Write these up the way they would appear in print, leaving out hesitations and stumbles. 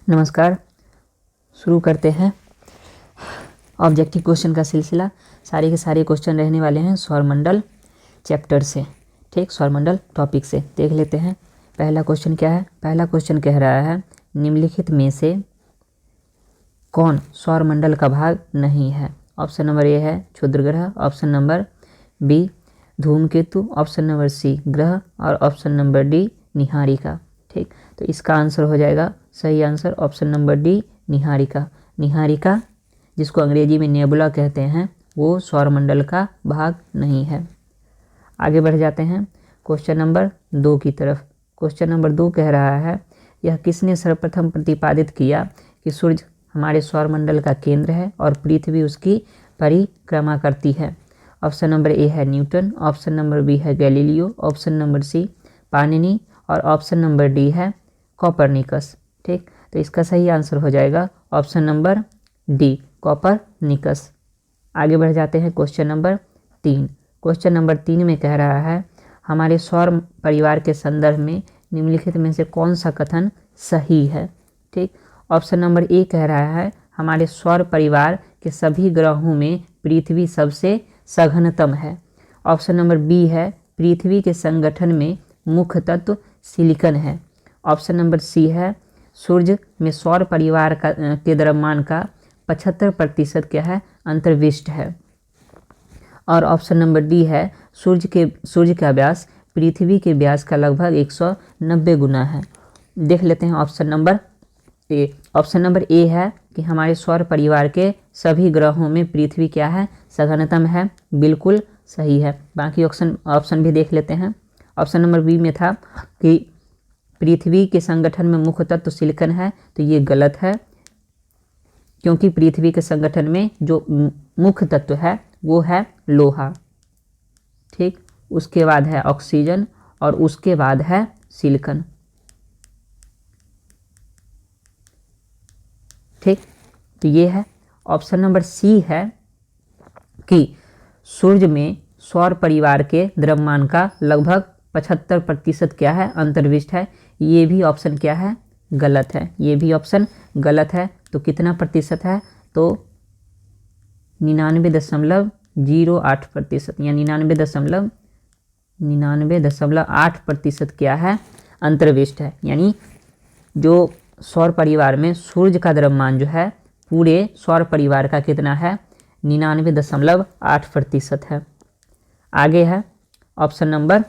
नमस्कार। शुरू करते हैं ऑब्जेक्टिव क्वेश्चन का सिलसिला। सारे के सारे क्वेश्चन रहने वाले हैं सौरमंडल चैप्टर से। ठीक, सौरमंडल टॉपिक से देख लेते हैं। पहला क्वेश्चन क्या है? पहला क्वेश्चन कह रहा है निम्नलिखित में से कौन सौरमंडल का भाग नहीं है? ऑप्शन नंबर ए है क्षुद्र ग्रह, ऑप्शन नंबर बी धूमकेतु, ऑप्शन नंबर सी ग्रह और ऑप्शन नंबर डी निहारिका। ठीक, तो इसका आंसर हो जाएगा, सही answer option number D Niharika. Niharika जिसको अंग्रेजी में नेबुला कहते हैं, वो सौरमंडल का भाग नहीं है। आगे बढ़ जाते हैं क्वेश्चन नंबर 2 की तरफ। क्वेश्चन नंबर 2 कह रहा है यह किसने सर्वप्रथम प्रतिपादित किया कि सूर्य हमारे सौरमंडल का केंद्र है और पृथ्वी उसकी परिक्रमा करती है? ऑप्शन नंबर ए है न्यूटन, ऑप्शन नंबर बी है Galileo, option number C Panini और ऑप्शन नंबर डी है कोपरनिकस। ठीक, तो इसका सही आंसर हो जाएगा ऑप्शन नंबर डी कोपरनिकस। आगे बढ़ जाते हैं क्वेश्चन नंबर 3। क्वेश्चन नंबर 3 में कह रहा है हमारे सौर परिवार के संदर्भ में निम्नलिखित में से कौन सा कथन सही है? ठीक, ऑप्शन नंबर ए कह रहा है हमारे सौर परिवार के सभी ग्रहों में पृथ्वी सबसे सघनतम है। ऑप्शन नंबर बी है पृथ्वी के संगठन में मुख्य तत्व सिलिकॉन है। ऑप्शन नंबर सी है सूर्य में सौर परिवार के द्रव्यमान का 75% क्या है? अंतर्विष्ट है। और ऑप्शन नंबर डी है सूर्य का व्यास पृथ्वी के व्यास का लगभग 190 गुना है। देख लेते हैं option number A. Option number A है कि हमारे सौर परिवार के सभी ग्रहों में पृथ्वी क्या है? सघनतम है। बिल्कुल सही है। बाकी ऑप्शन भी देख लेते हैं। ऑप्शन नंबर बी में था कि पृथ्वी के संगठन में मुख्य तत्व सिलिकॉन है, तो ये गलत है, क्योंकि पृथ्वी के संगठन में जो मुख्य तत्व है वो है लोहा। ठीक, उसके बाद है ऑक्सीजन और उसके बाद है सिलिकॉन। ठीक, तो ये है ऑप्शन नंबर सी है कि सूर्य में सौर परिवार के द्रव्यमान का लगभग 75% क्या है? अंतर्विष्ट है। ये भी ऑप्शन क्या है? गलत है। ये भी ऑप्शन गलत है। तो कितना प्रतिशत है? तो 99.08% या 99.8% क्या है? अंतर्विष्ट है। यानी जो सौर परिवार में सूर्य का द्रव्यमान जो है पूरे सौर परिवार का कितना है? 99.8% है। आगे है ऑप्शन नंबर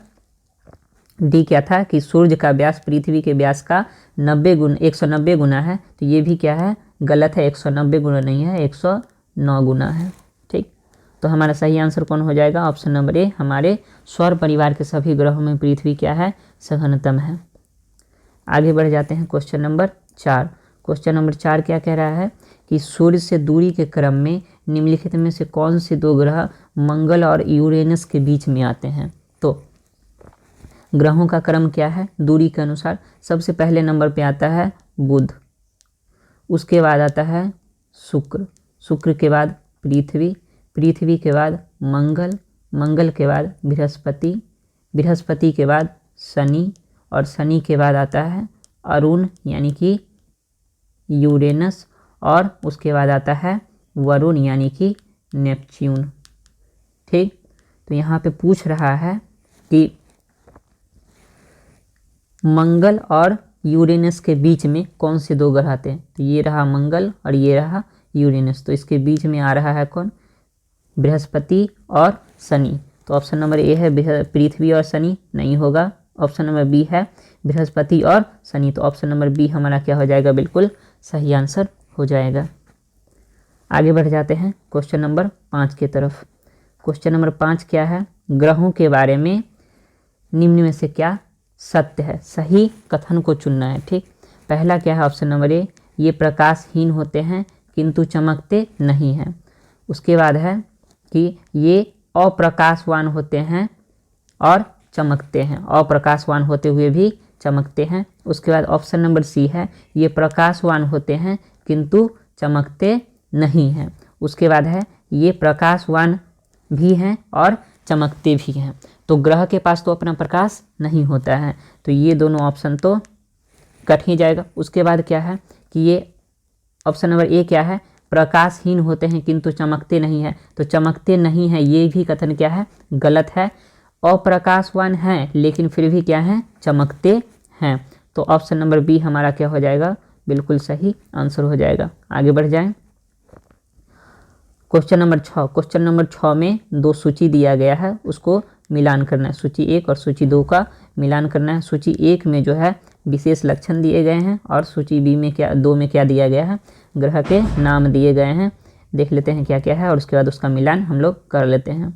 डी क्या था कि सूर्य का व्यास पृथ्वी के व्यास का 190 गुना है, तो ये भी क्या है? गलत है। 190 गुना नहीं है, 109 गुना है। ठीक, तो हमारा सही आंसर कौन हो जाएगा? ऑप्शन नंबर ए, हमारे सौर परिवार के सभी ग्रहों में पृथ्वी क्या है? सघनतम है। आगे बढ़ जाते हैं क्वेश्चन नंबर 4। क्वेश्चन नंबर 4 क्या कह रहा है कि सूर्य से दूरी के क्रम में निम्नलिखित में से कौन से दो ग्रह मंगल और यूरेनस के बीच में आते हैं? तो ग्रहों का क्रम क्या है दूरी के अनुसार? सबसे पहले नंबर पे आता है बुध, उसके बाद आता है शुक्र, शुक्र के बाद पृथ्वी, पृथ्वी के बाद मंगल, मंगल के बाद बृहस्पति, बृहस्पति के बाद शनि और शनि के बाद आता है अरुण यानी कि यूरेनस और उसके बाद आता है वरुण यानी कि नेपच्यून। ठीक, तो यहाँ पे पूछ रहा है कि मंगल और यूरेनस के बीच में कौन से दो ग्रह आते हैं? तो ये रहा मंगल और ये रहा यूरेनस, तो इसके बीच में आ रहा है कौन? बृहस्पति और शनि। तो ऑप्शन नंबर ए है पृथ्वी और शनि, नहीं होगा। ऑप्शन नंबर बी है बृहस्पति और शनि, तो ऑप्शन नंबर बी हमारा क्या हो जाएगा? बिल्कुल सही आंसर हो जाएगा। आगे बढ़ जाते हैं क्वेश्चन नंबर 5 की तरफ। क्वेश्चन नंबर 5 क्या है? ग्रहों के बारे में निम्न में से क्या सत्य है? सही कथन को चुनना है। ठीक, पहला क्या है? ऑप्शन नंबर ए, ये प्रकाशहीन होते हैं किंतु चमकते नहीं हैं। उसके बाद है कि ये अप्रकाशवान होते हैं और चमकते हैं, अप्रकाशवान होते हुए भी चमकते हैं। उसके बाद ऑप्शन नंबर सी है ये प्रकाशवान होते हैं किंतु चमकते नहीं हैं। उसके बाद है ये प्रकाशवान भी हैं और चमकते भी हैं। तो ग्रह के पास तो अपना प्रकाश नहीं होता है, तो ये दोनों ऑप्शन तो कट ही जाएगा। उसके बाद क्या है कि ये ऑप्शन नंबर ए क्या है, प्रकाशहीन होते हैं किंतु चमकते नहीं है, तो चमकते नहीं है ये भी कथन क्या है, गलत है। अप्रकाशवान हैं लेकिन फिर भी क्या है, चमकते हैं। तो ऑप्शन नंबर बी हमारा क्या हो जाएगा, बिल्कुल सही आंसर हो जाएगा। आगे बढ़ जाएं। क्वेश्चन नंबर 6 में दो सूची दिया गया है, उसको मिलान करना है। सूची 1 और सूची 2 का मिलान करना है। सूची 1 में जो है विशेष लक्षण दिए गए हैं और सूची बी में क्या 2 में क्या दिया गया है, ग्रह के नाम दिए गए हैं। देख लेते हैं क्या क्या है और उसके बाद उसका मिलान हम लोग कर लेते हैं।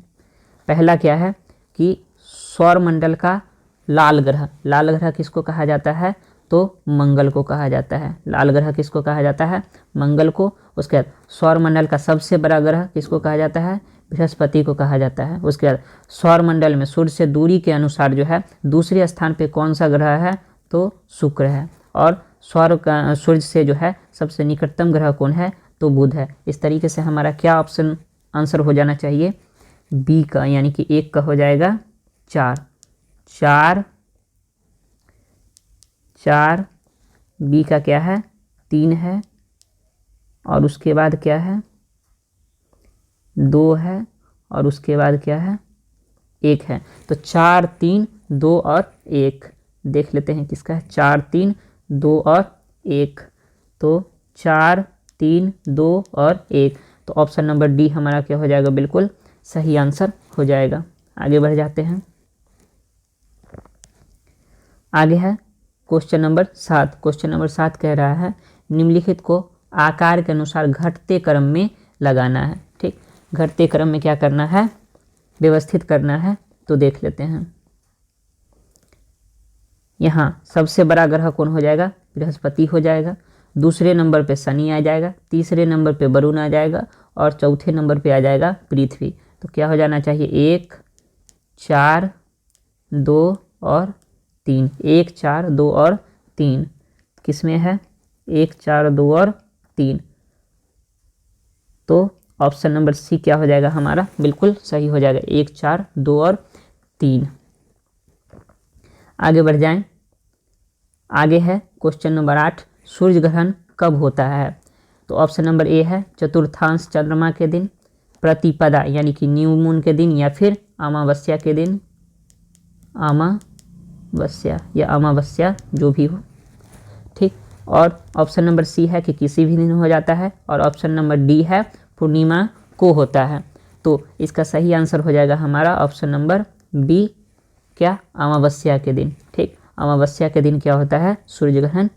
पहला क्या है कि सौरमंडल का लाल ग्रह किसको कहा जाता है, तो मंगल को कहा जाता है। लाल ग्रह किसको कहा जाता है, मंगल को। उसके बाद सौरमंडल का सबसे बड़ा ग्रह किसको कहा जाता है, बृहस्पति को कहा जाता है। उसके बाद सौरमंडल में सूर्य से दूरी के अनुसार जो है दूसरे स्थान पे कौन सा ग्रह है, तो शुक्र है। और सूर्य से जो है सबसे निकटतम ग्रह कौन है, तो बुध है। इस तरीके से हमारा क्या ऑप्शन आंसर हो जाना चाहिए, बी का, यानी कि 1 का हो जाएगा 4, बी का क्या है 3 है, और उसके बाद क्या है 2 है, और उसके बाद क्या है 1 है। तो 4, 3, 2 और 1 देख लेते हैं किसका है, 4, 3, 2 और 1। तो 4, 3, 2 और 1, तो ऑप्शन नंबर डी हमारा क्या हो जाएगा, बिल्कुल सही आंसर हो जाएगा। आगे बढ़ जाते हैं। आगे है क्वेश्चन नंबर 7। क्वेश्चन नंबर 7 कह रहा है निम्नलिखित को आकार के अनुसार घटते क्रम में लगाना है। ठीक, घटते क्रम में क्या करना है, व्यवस्थित करना है। तो देख लेते हैं। यहाँ सबसे बड़ा ग्रह कौन हो जाएगा, बृहस्पति हो जाएगा। दूसरे नंबर पे शनि आ जाएगा, तीसरे नंबर पे वरुण आ जाएगा, और चौथे नंबर पे आ जाएगा पृथ्वी। तो क्या हो जाना चाहिए, 1, 4, 2 और 3। 1, 4, 2 और 3 किस में है, 1, 4, 2 और 3। तो ऑप्शन नंबर सी क्या हो जाएगा हमारा, बिल्कुल सही हो जाएगा, 1, 4, 2 और 3। आगे बढ़ जाएं। आगे है क्वेश्चन नंबर 8, सूर्य ग्रहण कब होता है। तो ऑप्शन नंबर ए है चतुर्थांश चंद्रमा के दिन, प्रतिपदा यानी कि न्यू मून के दिन, या फिर अमावस्या के दिन, अमावस्या या अमावस्या जो भी हो। ठीक, और ऑप्शन नंबर सी है कि किसी भी दिन हो जाता है, और ऑप्शन नंबर डी है पूर्णिमा को होता है। तो इसका सही आंसर हो जाएगा हमारा ऑप्शन नंबर बी, क्या, अमावस्या के दिन। ठीक, अमावस्या के दिन क्या होता है, सूर्य ग्रहण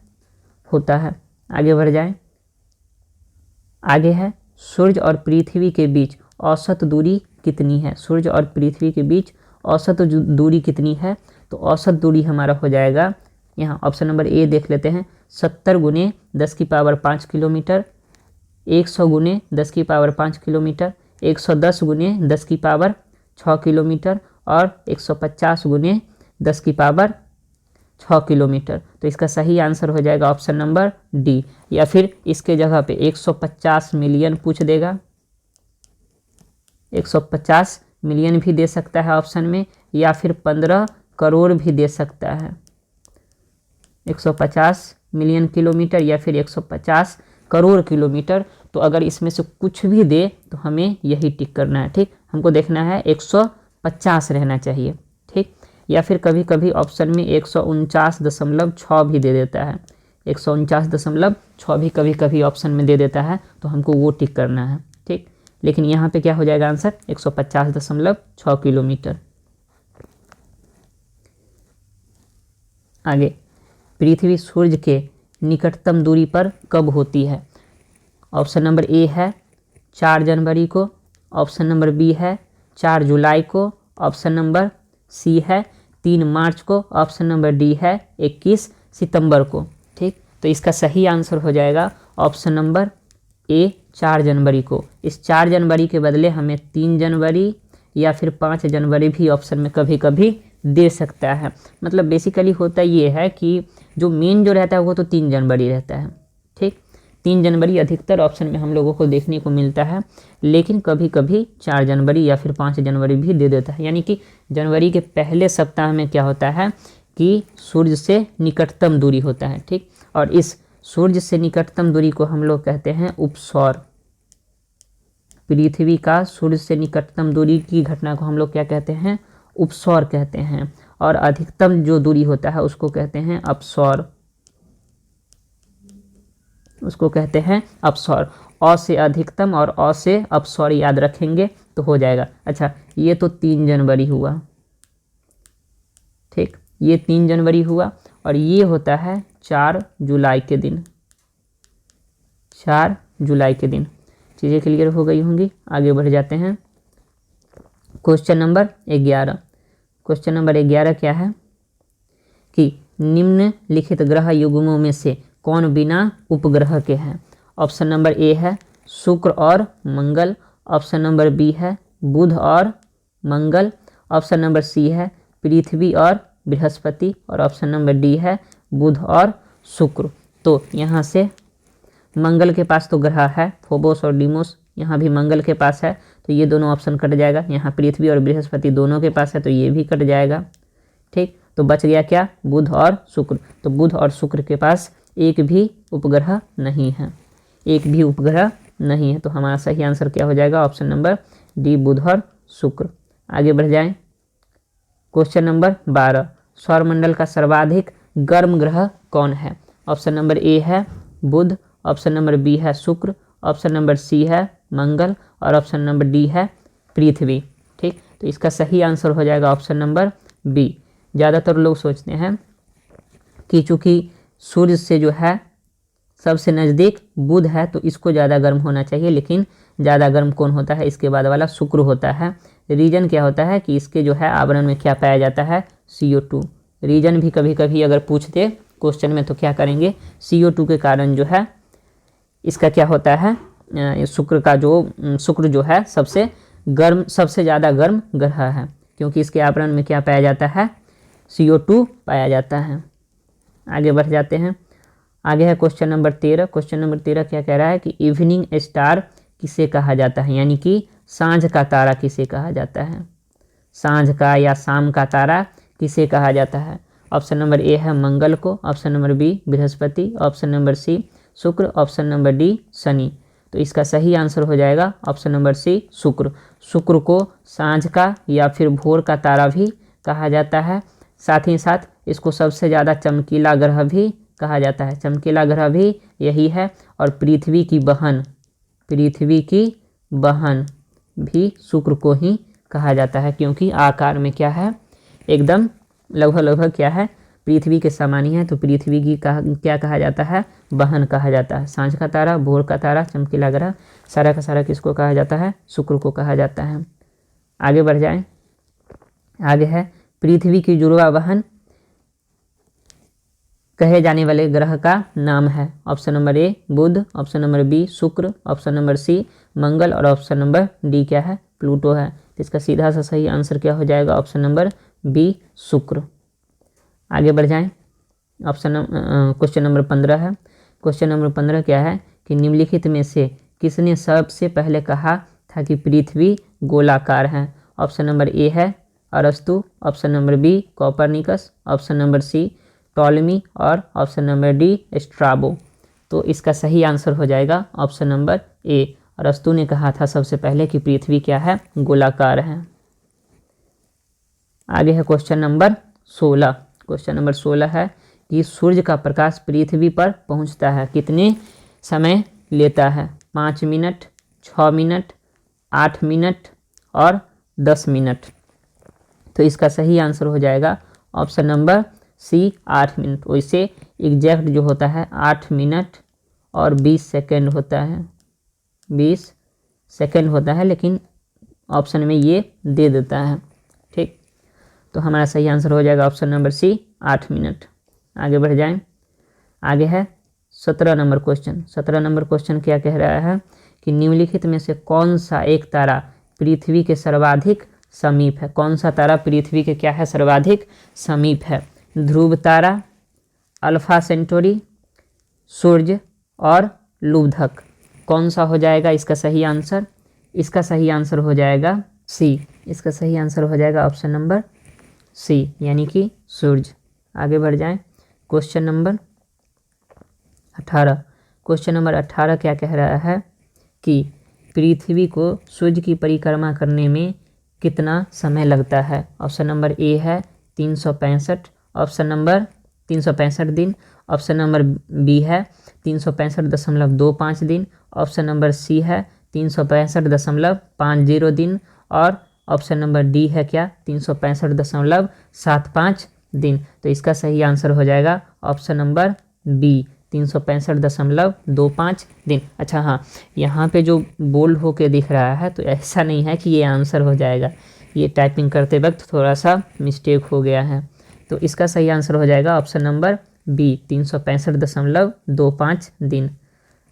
होता है। आगे बढ़ जाएं। आगे है सूर्य और पृथ्वी के बीच औसत दूरी कितनी है। सूर्य और पृथ्वी के बीच औसत दूरी कितनी है, तो औसत दूरी हमारा हो जाएगा, यहाँ ऑप्शन नंबर ए देख लेते हैं, 70 × 10⁵ किलोमीटर, 100 × 10⁵ किलोमीटर, 110 × 10⁶ किलोमीटर, और 150 × 10⁶ किलोमीटर। तो इसका सही आंसर हो जाएगा ऑप्शन नंबर डी, या फिर इसके जगह पे 150 मिलियन पूछ देगा, 150 मिलियन भी दे सकता है ऑप्शन में, या फिर 15 करोड़ भी दे सकता है। 150 मिलियन किलोमीटर या फिर 150 करोड़ किलोमीटर। तो अगर इसमें से कुछ भी दे तो हमें यही टिक करना है। ठीक, हमको देखना है 150 रहना चाहिए। ठीक, या फिर कभी कभी ऑप्शन में 149.6 भी दे देता है, 149.6 भी कभी कभी ऑप्शन में दे देता है, तो हमको वो टिक करना है। ठीक, लेकिन यहाँ पे क्या हो जाएगा आंसर, 150.6 किलोमीटर। आगे, पृथ्वी सूर्य के निकटतम दूरी पर कब होती है। ऑप्शन नंबर ए है 4 जनवरी को, ऑप्शन नंबर बी है 4 जुलाई को, ऑप्शन नंबर सी है 3 मार्च को, ऑप्शन नंबर डी है 21 सितंबर को। ठीक, तो इसका सही आंसर हो जाएगा ऑप्शन नंबर ए 4 जनवरी को। इस 4 जनवरी के बदले हमें 3 जनवरी या फिर 5 जनवरी भी ऑप्शन में कभी कभी दे सकता है। मतलब बेसिकली होता ये है कि जो मेन जो रहता है वो तो 3 जनवरी रहता है। ठीक, 3 जनवरी अधिकतर ऑप्शन में हम लोगों को देखने को मिलता है, लेकिन कभी कभी 4 जनवरी या फिर 5 जनवरी भी दे देता है। यानी कि जनवरी के पहले सप्ताह में क्या होता है कि सूर्य से निकटतम दूरी होता है। ठीक, और इस सूर्य से निकटतम दूरी को हम लोग कहते हैं उपसौर। पृथ्वी का सूर्य से निकटतम दूरी की घटना को हम लोग क्या कहते हैं? उपसौर कहते हैं। और अधिकतम जो दूरी होता है उसको कहते हैं अपसौर, उसको कहते हैं अपसौर। अ से अधिकतम और अ से अपसौर याद रखेंगे तो हो जाएगा। अच्छा, ये तो 3 जनवरी हुआ, ठीक, ये 3 जनवरी हुआ और ये होता है 4 जुलाई के दिन, 4 जुलाई के दिन। चीज़ें क्लियर हो गई होंगी। आगे बढ़ जाते हैं। Question number 11। क्वेश्चन नंबर 11 क्या है कि निम्नलिखित ग्रह युग्मों में से कौन बिना उपग्रह के हैं? ऑप्शन नंबर ए है शुक्र और मंगल, ऑप्शन नंबर बी है बुध और मंगल, ऑप्शन नंबर सी है पृथ्वी और बृहस्पति, और ऑप्शन नंबर डी है बुध और शुक्र। तो यहाँ से मंगल के पास तो ग्रह है फोबोस और डीमोस, यहाँ भी मंगल के पास है तो ये दोनों ऑप्शन कट जाएगा। यहाँ पृथ्वी और बृहस्पति दोनों के पास है तो ये भी कट जाएगा, ठीक। तो बच गया क्या? बुध और शुक्र। तो बुध और शुक्र के पास एक भी उपग्रह नहीं है, एक भी उपग्रह नहीं है। तो हमारा सही आंसर क्या हो जाएगा? ऑप्शन नंबर डी, बुध और शुक्र। आगे बढ़ जाएं। क्वेश्चन नंबर 12, सौरमंडल का सर्वाधिक गर्म ग्रह कौन है? ऑप्शन नंबर ए है बुध, ऑप्शन नंबर बी है शुक्र, ऑप्शन नंबर सी है मंगल, और ऑप्शन नंबर डी है पृथ्वी, ठीक। तो इसका सही आंसर हो जाएगा ऑप्शन नंबर बी। ज़्यादातर लोग सोचते हैं कि चूँकि सूर्य से जो है सबसे नज़दीक बुध है तो इसको ज़्यादा गर्म होना चाहिए, लेकिन ज़्यादा गर्म कौन होता है? इसके बाद वाला शुक्र होता है। रीजन क्या होता है कि इसके जो है आवरण में क्या पाया जाता है? CO2। रीजन भी कभी कभी अगर पूछते क्वेश्चन में तो क्या करेंगे? CO2 के कारण जो है इसका क्या होता है? शुक्र जो है सबसे गर्म, सबसे ज़्यादा गर्म ग्रह है, क्योंकि इसके आवरण में क्या पाया जाता है? CO2 पाया जाता है। आगे बढ़ जाते हैं। आगे है क्वेश्चन नंबर 13। क्वेश्चन नंबर 13 क्या कह रहा है कि इवनिंग स्टार किसे कहा जाता है, यानी कि सांझ का तारा किसे कहा जाता है? सांझ का या शाम का तारा किसे कहा जाता है? ऑप्शन नंबर ए है मंगल को, option number B Brihaspati, option number C Shukra, option number D Shani. तो इसका सही आंसर हो जाएगा ऑप्शन नंबर सी शुक्र। शुक्र को सांझ का या फिर भोर का तारा भी कहा जाता है। साथ ही साथ इसको सबसे ज़्यादा चमकीला ग्रह भी कहा जाता है। चमकीला ग्रह भी यही है। और पृथ्वी की बहन भी शुक्र को ही कहा जाता है, क्योंकि आकार में क्या है? एकदम लगभग क्या है? पृथ्वी के समान ही है। तो पृथ्वी की क्या कहा जाता है? बहन कहा जाता है। सांझ का तारा, भोर का तारा, चमकीला ग्रह, सारा का सारा किसको कहा जाता है? शुक्र को कहा जाता है। आगे बढ़ जाएं। आगे है पृथ्वी की जुड़वा बहन कहे जाने वाले ग्रह का नाम है। Option number A Budh, option number B Shukra, option number C Mangal, और ऑप्शन नंबर डी क्या है? प्लूटो है। तो इसका सीधा सा सही आंसर क्या हो जाएगा? ऑप्शन नंबर बी शुक्र। आगे बढ़ जाएं। क्वेश्चन नंबर 15 है। क्वेश्चन नंबर 15 क्या है कि निम्नलिखित में से किसने सबसे पहले कहा था कि पृथ्वी गोलाकार है? ऑप्शन नंबर ए है अरस्तु, option number B Copernicus, option number C Ptolemy, और ऑप्शन नंबर डी स्ट्राबो। तो इसका सही आंसर हो जाएगा ऑप्शन नंबर ए, अरस्तु ने कहा था सबसे पहले कि पृथ्वी क्या है? गोलाकार है। आगे है क्वेश्चन नंबर 16। क्वेश्चन नंबर 16 है कि सूर्य का प्रकाश पृथ्वी पर पहुंचता है कितने समय लेता है? 5 मिनट, 6 मिनट, 8 मिनट और 10 मिनट। तो इसका सही आंसर हो जाएगा ऑप्शन नंबर सी 8 मिनट। वैसे एग्जैक्ट जो होता है 8 मिनट और 20 सेकेंड होता है, 20 सेकेंड होता है, लेकिन ऑप्शन में ये दे देता है, ठीक। तो हमारा सही आंसर हो जाएगा ऑप्शन नंबर सी 8 मिनट। आगे बढ़ जाएं। आगे है 17 नंबर क्वेश्चन। 17 नंबर क्वेश्चन क्या कह रहा है कि निम्नलिखित में से कौन सा एक तारा पृथ्वी के सर्वाधिक समीप है? कौन सा तारा पृथ्वी के क्या है? सर्वाधिक समीप है। ध्रुव तारा, अल्फा सेंटोरी, सूर्य और लुब्धक। कौन सा हो जाएगा इसका सही आंसर? इसका सही आंसर हो जाएगा सी। इसका सही आंसर हो जाएगा ऑप्शन नंबर सी, यानी कि सूर्य। आगे बढ़ जाएं। Question number 18। क्वेश्चन नंबर 18 क्या कह रहा है कि पृथ्वी को सूर्य की परिक्रमा करने में कितना समय लगता है। ऑप्शन नंबर ए है 365, ऑप्शन नंबर 365 दिन, ऑप्शन नंबर बी है 365.25 दिन, ऑप्शन नंबर सी है 365.50 दिन और ऑप्शन नंबर डी है क्या 365.75 दिन। तो इसका सही आंसर हो जाएगा ऑप्शन नंबर बी 365.25 दिन। अच्छा हाँ, यहाँ पे जो बोल्ड होके दिख रहा है तो ऐसा नहीं है कि ये आंसर हो जाएगा, ये टाइपिंग करते वक्त थोड़ा सा मिस्टेक हो गया है। तो इसका सही आंसर हो जाएगा ऑप्शन नंबर बी 365.25 दिन।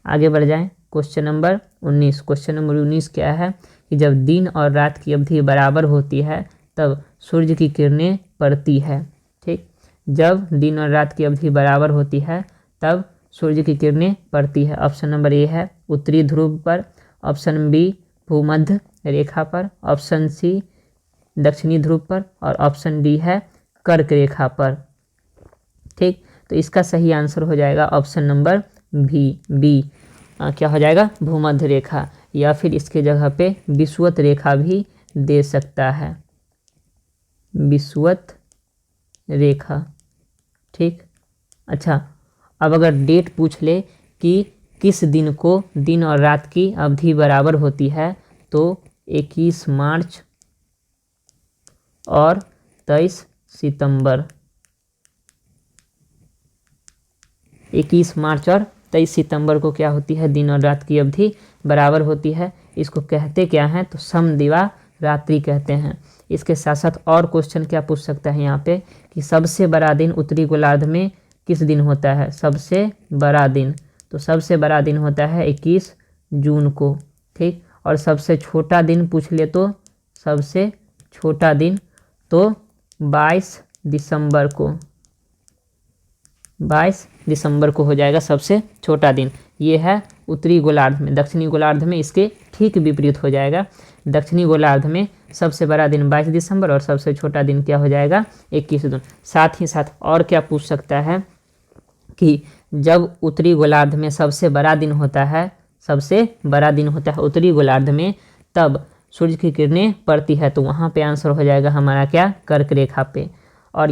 आगे बढ़ जाएं, क्वेश्चन नंबर 19। क्वेश्चन नंबर 19 क्या है कि जब दिन और रात की अवधि बराबर होती है तब सूर्य की किरणें पड़ती है। ठीक, जब दिन और रात की अवधि बराबर होती है तब सूर्य की किरणें पड़ती है। ऑप्शन नंबर ए है उत्तरी ध्रुव पर, ऑप्शन बी भूमध्य रेखा पर, ऑप्शन सी दक्षिणी ध्रुव पर और ऑप्शन डी है कर्क रेखा पर। ठीक, तो इसका सही आंसर हो जाएगा ऑप्शन नंबर बी क्या हो जाएगा भूमध्य रेखा, या फिर इसके जगह पे विषुवत रेखा भी दे सकता है, विषुवत रेखा। ठीक, अच्छा अब अगर डेट पूछ ले कि किस दिन को दिन और रात की अवधि बराबर होती है तो 21 मार्च और 23 सितंबर, 21 मार्च और 23 सितंबर को क्या होती है दिन और रात की अवधि बराबर होती है। इसको कहते क्या हैं तो समदिवा रात्रि कहते हैं। इसके साथ साथ और क्वेश्चन क्या पूछ सकता है यहाँ पे कि सबसे बड़ा दिन उत्तरी गोलार्ध में किस दिन होता है। सबसे बड़ा दिन, तो सबसे बड़ा दिन होता है 21 जून को। ठीक, और सबसे छोटा दिन पूछ ले तो सबसे छोटा दिन तो 22 दिसंबर को, 22 दिसंबर को हो जाएगा सबसे छोटा दिन। ये है उत्तरी गोलार्ध में। दक्षिणी गोलार्ध में इसके ठीक विपरीत हो जाएगा। दक्षिणी गोलार्ध में सबसे बड़ा दिन 22 दिसंबर और सबसे छोटा दिन क्या हो जाएगा 21 जून। साथ ही साथ और क्या पूछ सकता है कि जब उत्तरी गोलार्ध में सबसे बड़ा दिन होता है, सबसे बड़ा दिन होता है उत्तरी गोलार्ध में, तब सूर्य की किरणें पड़ती है, तो वहाँ पे आंसर हो जाएगा हमारा क्या कर्क रेखा पे। और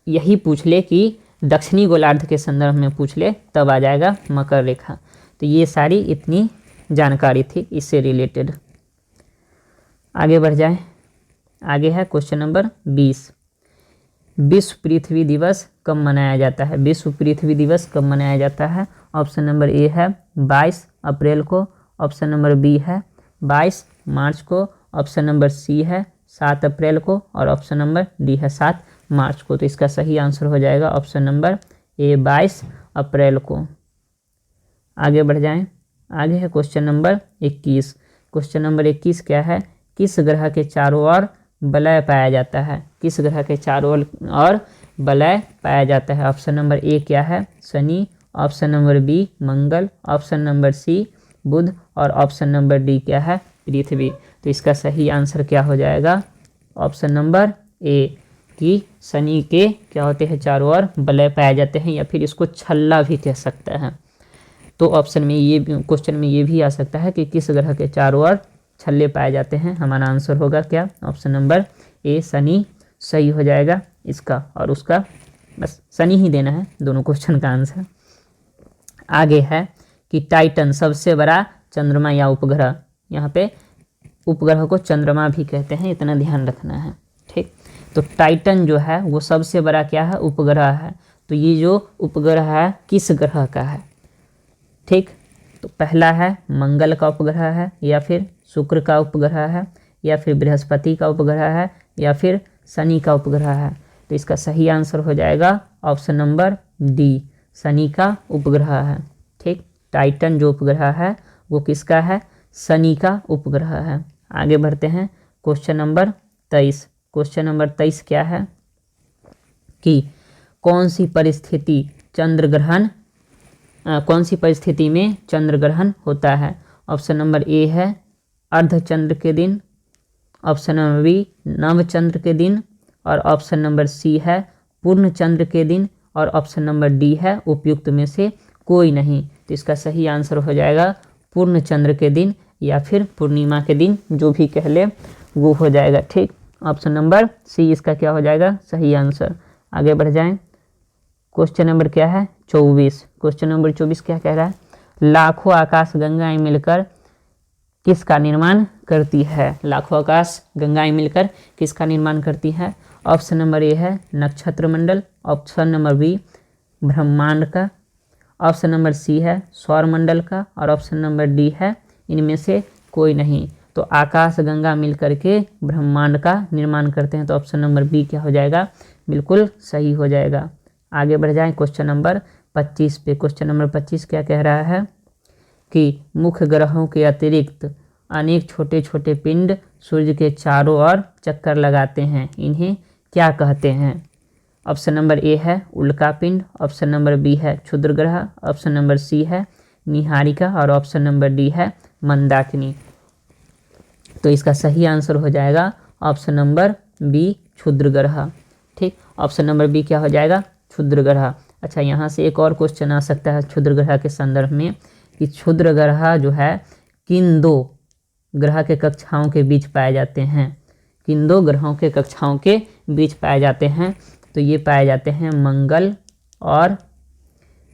यही पूछ ले कि दक्षिणी गोलार्ध के संदर्भ में पूछ ले तब आ जाएगा मकर रेखा। तो ये सारी इतनी जानकारी थी इससे रिलेटेड। आगे बढ़ जाए, आगे है क्वेश्चन नंबर 20। विश्व पृथ्वी दिवस कब मनाया जाता है। विश्व पृथ्वी दिवस कब मनाया जाता है। ऑप्शन नंबर ए है 22 अप्रैल को, ऑप्शन नंबर बी है 22 मार्च को, ऑप्शन नंबर सी है 7 अप्रैल को और ऑप्शन नंबर डी है 7 मार्च को। तो इसका सही आंसर हो जाएगा ऑप्शन नंबर ए 22 अप्रैल को। आगे बढ़ जाएं, आगे है क्वेश्चन नंबर 21। क्वेश्चन नंबर 21 क्या है, किस ग्रह के चारों ओर वलय पाया जाता है। किस ग्रह के चारों ओर वलय पाया जाता है। ऑप्शन नंबर ए क्या है शनि, ऑप्शन नंबर बी मंगल, ऑप्शन नंबर सी बुध और ऑप्शन नंबर डी क्या है पृथ्वी। तो इसका सही आंसर क्या हो जाएगा ऑप्शन नंबर ए कि शनि के क्या होते हैं चारों ओर वलय पाए जाते हैं, या फिर इसको छल्ला भी कह सकता है। तो ऑप्शन में ये क्वेश्चन में ये भी आ सकता है कि किस ग्रह के चारों ओर छल्ले पाए जाते हैं। हमारा आंसर होगा क्या ऑप्शन नंबर ए शनि सही हो जाएगा इसका, और उसका बस शनि ही देना है दोनों क्वेश्चन का आंसर। आगे है कि टाइटन सबसे बड़ा चंद्रमा या उपग्रह। यहाँ पे उपग्रह को चंद्रमा भी कहते हैं, इतना ध्यान रखना है। ठीक, तो टाइटन जो है वो सबसे बड़ा क्या है उपग्रह है। तो ये जो उपग्रह है किस ग्रह का है। ठीक, तो पहला है मंगल का उपग्रह है, या फिर शुक्र का उपग्रह है, या फिर बृहस्पति का उपग्रह है, या फिर शनि का उपग्रह है। तो इसका सही आंसर हो जाएगा ऑप्शन नंबर डी शनि का उपग्रह है। ठीक, टाइटन जो उपग्रह है वो किसका है शनि का उपग्रह है। आगे बढ़ते हैं क्वेश्चन नंबर 23। क्वेश्चन नंबर 23 क्या है कि कौन सी परिस्थिति में चंद्र ग्रहण होता है। ऑप्शन नंबर ए है अर्धचंद्र के दिन, ऑप्शन नंबर बी नवचंद्र के दिन और ऑप्शन नंबर सी है पूर्ण चंद्र के दिन और ऑप्शन नंबर डी है उपयुक्त में से कोई नहीं। तो इसका सही आंसर हो जाएगा पूर्ण चंद्र के दिन या फिर पूर्णिमा के दिन, जो भी कह ले वो हो जाएगा। ठीक, ऑप्शन नंबर सी इसका क्या हो जाएगा सही आंसर। आगे बढ़ जाएं। क्वेश्चन नंबर क्या है 24। क्वेश्चन नंबर 24 क्या कह रहा है, लाखों आकाश गंगाएं मिलकर किसका निर्माण करती है। लाखों आकाश गंगाएं मिलकर किसका निर्माण करती है। ऑप्शन नंबर ए है नक्षत्र मंडल, ऑप्शन नंबर बी ब्रह्मांड का, ऑप्शन नंबर सी है सौर मंडल का, और ऑप्शन नंबर डी है इनमें से कोई नहीं। तो आकाश गंगा मिलकर के ब्रह्मांड का निर्माण करते हैं, तो ऑप्शन नंबर बी क्या हो जाएगा बिल्कुल सही हो जाएगा। आगे बढ़ जाएं क्वेश्चन नंबर 25 पे। क्वेश्चन नंबर 25 क्या कह रहा है कि मुख्य ग्रहों के अतिरिक्त अनेक छोटे छोटे पिंड सूर्य के चारों ओर चक्कर लगाते हैं, इन्हें क्या कहते हैं। ऑप्शन नंबर ए है उल्का पिंड, ऑप्शन नंबर बी है क्षुद्र ग्रह, ऑप्शन नंबर सी है निहारिका, और ऑप्शन नंबर डी है मंदाकिनी। तो इसका सही आंसर हो जाएगा ऑप्शन नंबर बी क्षुद्र ग्रह। ठीक, ऑप्शन नंबर बी क्या हो जाएगा क्षुद्र ग्रह। अच्छा, यहाँ से एक और क्वेश्चन आ सकता है क्षुद्र ग्रह के संदर्भ में कि क्षुद्र ग्रह जो है किन दो ग्रह के कक्षाओं के बीच पाए जाते हैं, किन दो ग्रहों के कक्षाओं के बीच पाए जाते हैं। तो ये पाए जाते हैं मंगल और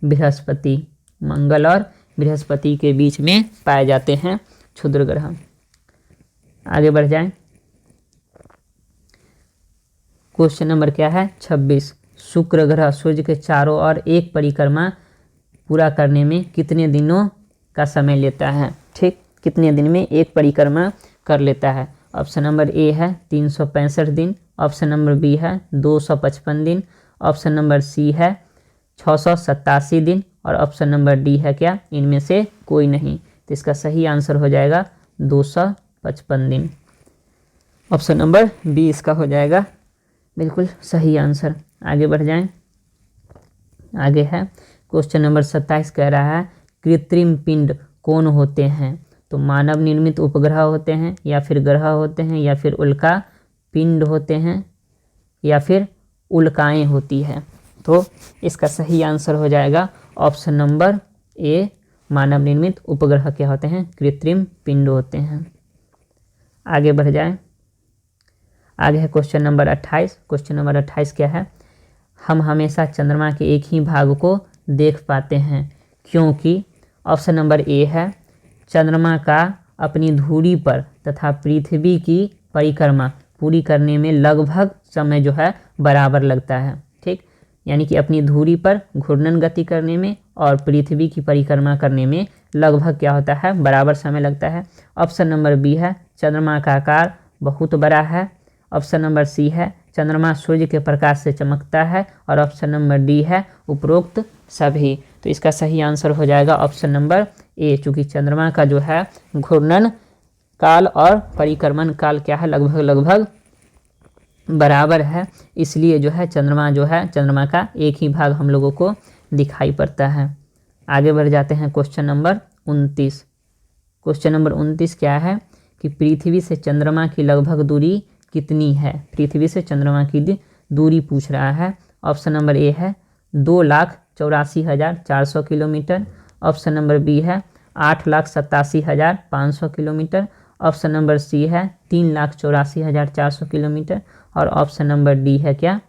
बृहस्पति, मंगल और बृहस्पति के बीच में पाए जाते हैं क्षुद्र ग्रह। आगे बढ़ जाएं। क्वेश्चन नंबर क्या है 26। शुक्र ग्रह सूर्य के चारों ओर एक परिक्रमा पूरा करने में कितने दिनों का समय लेता है। ठीक, कितने दिन में एक परिक्रमा कर लेता है। ऑप्शन नंबर ए है 365 दिन, ऑप्शन नंबर बी है 255 दिन, ऑप्शन नंबर सी है 687 दिन, और ऑप्शन नंबर डी है क्या इनमें से कोई नहीं। तो इसका सही आंसर हो जाएगा 255 दिन। ऑप्शन नंबर बी इसका हो जाएगा बिल्कुल सही आंसर। आगे बढ़ जाएं। आगे है क्वेश्चन नंबर 27 कह रहा है कृत्रिम पिंड कौन होते हैं। तो मानव निर्मित उपग्रह होते हैं, या फिर ग्रह होते हैं, या फिर उल्का पिंड होते हैं, या फिर उल्काएं होती है। तो इसका सही आंसर हो जाएगा ऑप्शन नंबर ए मानव निर्मित उपग्रह क्या होते हैं कृत्रिम पिंड होते हैं। आगे बढ़ जाएं। आगे है क्वेश्चन नंबर 28। क्वेश्चन नंबर 28 क्या है, हम हमेशा चंद्रमा के एक ही भाग को देख पाते हैं क्योंकि। ऑप्शन नंबर ए है चंद्रमा का अपनी धुरी पर तथा पृथ्वी की परिक्रमा पूरी करने में लगभग समय जो है बराबर लगता है। ठीक, यानी कि अपनी धुरी पर घूर्णन गति करने में और पृथ्वी की परिक्रमा करने में लगभग क्या होता है बराबर समय लगता है। ऑप्शन नंबर बी है चंद्रमा का आकार बहुत बड़ा है, ऑप्शन नंबर सी है चंद्रमा सूर्य के प्रकाश से चमकता है, और ऑप्शन नंबर डी है उपरोक्त सभी। तो इसका सही आंसर हो जाएगा ऑप्शन नंबर ए, चूँकि चंद्रमा का जो है घूर्णन काल और परिक्रमण काल क्या है लगभग बराबर है, इसलिए जो है चंद्रमा का एक ही भाग हम लोगों को दिखाई पड़ता है। आगे बढ़ जाते हैं क्वेश्चन नंबर 29। क्वेश्चन नंबर 29 क्या है कि पृथ्वी से चंद्रमा की लगभग दूरी कितनी है। पृथ्वी से चंद्रमा की दूरी पूछ रहा है। ऑप्शन नंबर ए है 2,84,400 किलोमीटर, ऑप्शन नंबर बी है 8,87,500 किलोमीटर, ऑप्शन नंबर सी है 3,84,400 किलोमीटर, और ऑप्शन नंबर डी है क्या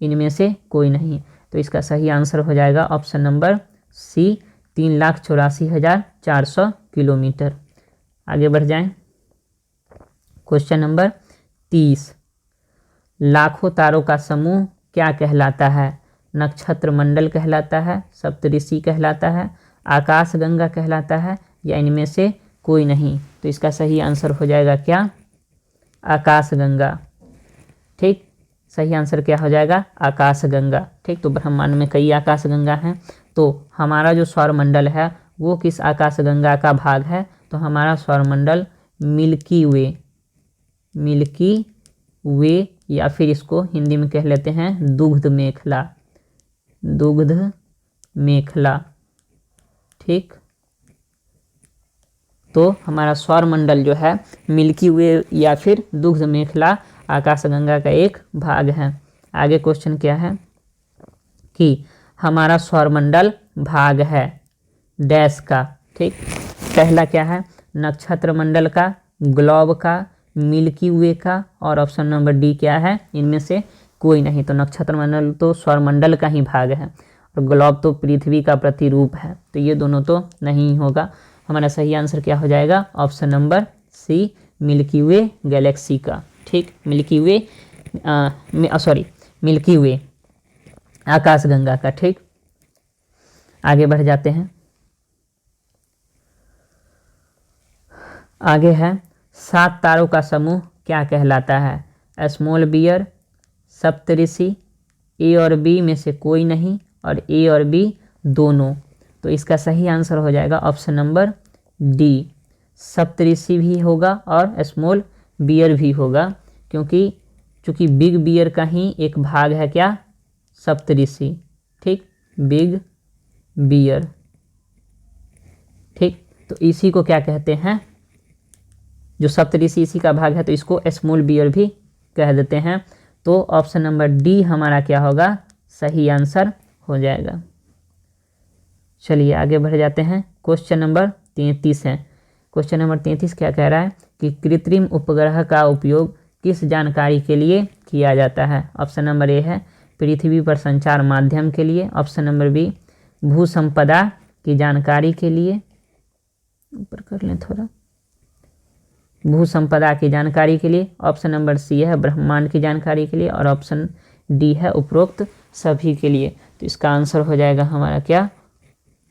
इनमें से कोई नहीं। तो इसका सही आंसर हो जाएगा ऑप्शन नंबर सी 3,84,400 किलोमीटर। आगे बढ़ जाएं। Question number 30। लाखों तारों का समूह क्या कहलाता है। नक्षत्र मंडल कहलाता है, सप्तऋषि कहलाता है, आकाश गंगा कहलाता है, या इनमें से कोई नहीं। तो इसका सही आंसर हो जाएगा क्या आकाश गंगा। ठीक, सही आंसर क्या हो जाएगा आकाश गंगा। ठीक, तो ब्रह्मांड में कई आकाश गंगा हैं, तो हमारा जो सौर मंडल है वो किस आकाश गंगा का भाग है। तो हमारा सौर मंडल मिल्की वे, या फिर इसको हिंदी में कह लेते हैं दुग्ध मेखला। ठीक, तो हमारा सौर मंडल जो है मिल्की वे या फिर दुग्ध मेखला आकाशगंगा का एक भाग है। आगे क्वेश्चन क्या है कि हमारा सौरमंडल भाग है डैश का। ठीक, पहला क्या है, नक्षत्र मंडल का, ग्लोब का, मिल्की वे का, और ऑप्शन नंबर डी क्या है, इनमें से कोई नहीं। तो नक्षत्र मंडल तो सौरमंडल का ही भाग है और ग्लोब तो पृथ्वी का प्रतिरूप है, तो ये दोनों तो नहीं होगा। हमारा सही आंसर क्या हो जाएगा, ऑप्शन नंबर सी, मिल्की वे गैलेक्सी का। ठीक, मिल्की वे मिल्की वे आकाशगंगा का। ठीक, आगे बढ़ जाते हैं। आगे है 7 तारों का समूह क्या कहलाता है, स्मॉल बियर, सप्तऋषि, ए और बी में से कोई नहीं, और ए और बी दोनों। तो इसका सही आंसर हो जाएगा ऑप्शन नंबर डी, सप्तऋषि भी होगा और स्मॉल बियर भी होगा, क्योंकि चूँकि बिग बियर का ही एक भाग है क्या, सप्तऋषि। ठीक, बिग बियर। ठीक, तो इसी को क्या कहते हैं, जो सप्तऋषि इसी का भाग है, तो इसको स्मॉल बियर भी कह देते हैं। तो ऑप्शन नंबर डी हमारा क्या होगा, सही आंसर हो जाएगा। चलिए आगे बढ़ जाते हैं। क्वेश्चन नंबर 33 है। क्वेश्चन नंबर 33 क्या कह रहा है कि कृत्रिम उपग्रह का उपयोग किस जानकारी के लिए किया जाता है। ऑप्शन नंबर ए है पृथ्वी पर संचार माध्यम के लिए, ऑप्शन नंबर बी भू संपदा की जानकारी के लिए, ऊपर कर लें थोड़ा, भू संपदा की जानकारी के लिए, ऑप्शन नंबर सी है ब्रह्मांड की जानकारी के लिए, और ऑप्शन डी है उपरोक्त सभी के लिए। तो इसका आंसर हो जाएगा हमारा क्या,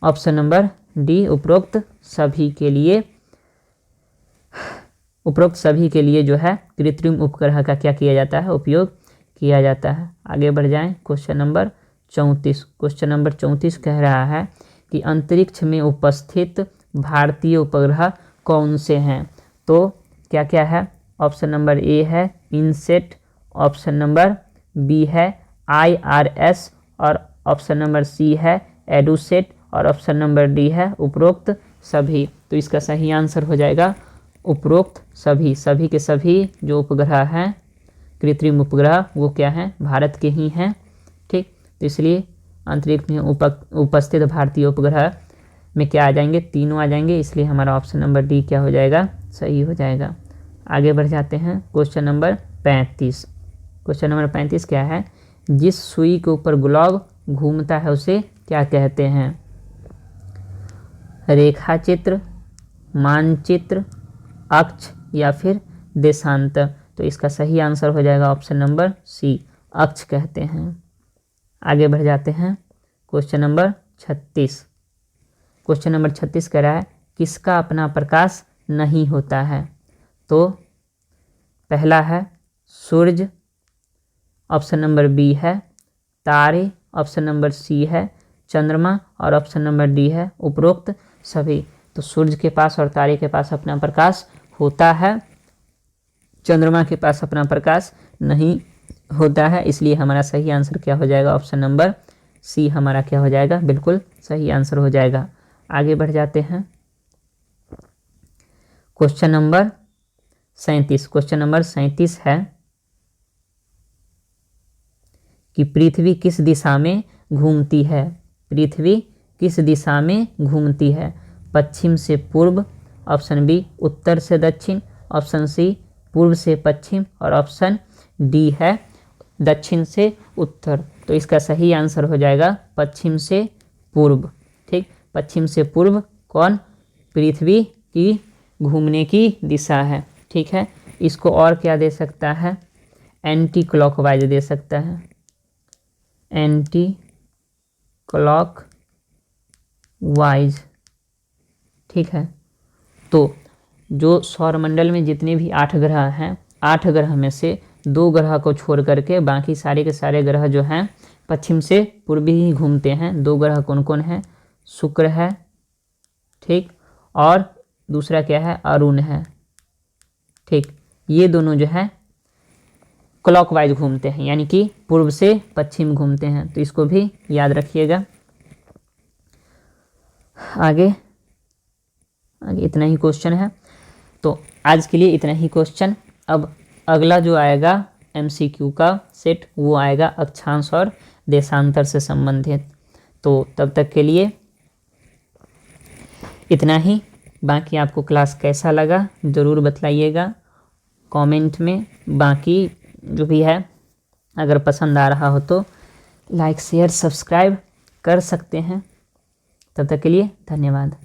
ऑप्शन नंबर डी, उपरोक्त सभी के लिए। उपरोक्त सभी के लिए जो है कृत्रिम उपग्रह का क्या किया जाता है, उपयोग किया जाता है। आगे बढ़ जाएं। Question number 34। क्वेश्चन नंबर 34 कह रहा है कि अंतरिक्ष में उपस्थित भारतीय उपग्रह कौन से हैं। तो क्या क्या है, ऑप्शन नंबर ए है इनसेट, ऑप्शन नंबर बी है IRS, और ऑप्शन नंबर सी है एडुसेट, और ऑप्शन नंबर डी है उपरोक्त सभी। तो इसका सही आंसर हो जाएगा उपरोक्त सभी। सभी के सभी जो उपग्रह हैं कृत्रिम उपग्रह वो क्या हैं, भारत के ही हैं। ठीक, तो इसलिए अंतरिक्ष में उपस्थित भारतीय उपग्रह में क्या आ जाएंगे, तीनों आ जाएंगे, इसलिए हमारा ऑप्शन नंबर डी क्या हो जाएगा, सही हो जाएगा। आगे बढ़ जाते हैं। Question number 35। क्वेश्चन नंबर 35 क्या है, जिस सुई के ऊपर ग्लोब घूमता है उसे क्या कहते हैं। रेखा चित्र, मानचित्र, अक्ष या फिर देशांतर। तो इसका सही आंसर हो जाएगा ऑप्शन नंबर सी, अक्ष कहते हैं। आगे बढ़ जाते हैं। Question number 36। क्वेश्चन नंबर 36 कह रहा है किसका अपना प्रकाश नहीं होता है। तो पहला है सूरज, ऑप्शन नंबर बी है तारे, ऑप्शन नंबर सी है चंद्रमा, और ऑप्शन नंबर डी है उपरोक्त सभी। तो सूरज के पास और तारे के पास अपना प्रकाश होता है, चंद्रमा के पास अपना प्रकाश नहीं होता है, इसलिए हमारा सही आंसर क्या हो जाएगा, ऑप्शन नंबर सी हमारा क्या हो जाएगा, बिल्कुल सही आंसर हो जाएगा। आगे बढ़ जाते हैं। Question number 37। क्वेश्चन नंबर 37 है कि पृथ्वी किस दिशा में घूमती है। पृथ्वी किस दिशा में घूमती है, पश्चिम से पूर्व, ऑप्शन बी उत्तर से दक्षिण, ऑप्शन सी पूर्व से पश्चिम, और ऑप्शन डी है दक्षिण से उत्तर। तो इसका सही आंसर हो जाएगा पश्चिम से पूर्व। ठीक, पश्चिम से पूर्व कौन, पृथ्वी की घूमने की दिशा है। ठीक है, इसको और क्या दे सकता है, एंटी क्लॉकवाइज दे सकता है, एंटी क्लॉक वाइज। ठीक है, तो जो सौरमंडल में जितने भी 8 ग्रह हैं, 8 ग्रह में से 2 ग्रह को छोड़ करके बाकी सारे के सारे ग्रह जो हैं पश्चिम से पूर्व ही घूमते हैं। 2 ग्रह कौन कौन है, शुक्र है, ठीक, और दूसरा क्या है, अरुण है। ठीक, ये दोनों जो है क्लॉकवाइज घूमते हैं, यानी कि पूर्व से पश्चिम घूमते हैं, तो इसको भी याद रखिएगा। आगे इतना ही क्वेश्चन है, तो आज के लिए इतना ही क्वेश्चन। अब अगला जो आएगा MCQ का सेट वो आएगा अक्षांश और देशांतर से संबंधित। तो तब तक के लिए इतना ही। बाकी आपको क्लास कैसा लगा ज़रूर बतलाइएगा कमेंट में। बाकी जो भी है अगर पसंद आ रहा हो तो लाइक शेयर सब्सक्राइब कर सकते हैं। तब तक के लिए धन्यवाद।